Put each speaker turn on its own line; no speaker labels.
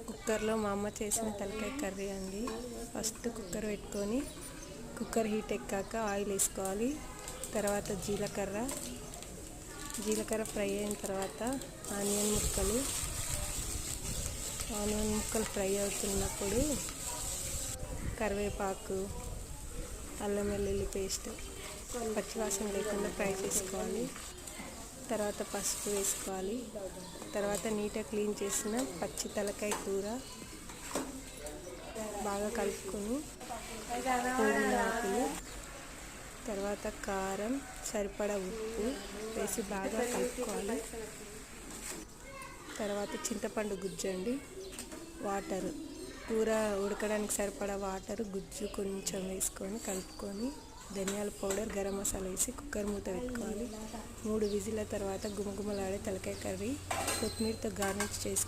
కుక్కర్లో మా అమ్మ చేసిన తలకాయ కర్రీ అండి. ఫస్ట్ కుక్కర్ పెట్టుకొని కుక్కర్ హీట్ ఎక్కాక ఆయిల్ వేసుకోవాలి. తర్వాత జీలకర్ర ఫ్రై అయిన తర్వాత ఆనియన్ ముక్కలు ఫ్రై అవుతున్నప్పుడు కరివేపాకు, అల్లం వెల్లుల్లి పేస్ట్ పచ్చివాసన లేకుండా ఫ్రై చేసుకోవాలి. తర్వాత పసుపు వేసుకోవాలి. తర్వాత నీట్గా క్లీన్ చేసిన పచ్చి తలకాయ కూర బాగా కలుపుకొని పుదీనా ఆకులు, తర్వాత కారం, సరిపడా ఉప్పు వేసి బాగా కలుపుకోవాలి. తర్వాత చింతపండు గుజ్జు వాటర్, కూర ఉడకడానికి సరిపడా వాటర్, గుజ్జు కొంచెం వేసుకొని కలుపుకొని ధనియాల పౌడర్, గరం మసాలా వేసి కుక్కర్ మూత పెట్టుకోవాలి. 3 విజిల్ల తర్వాత గుమగుమలాడే తలకాయ కర్రీ కొత్తిమీరతో గార్నిష్ చేసుకోవాలి.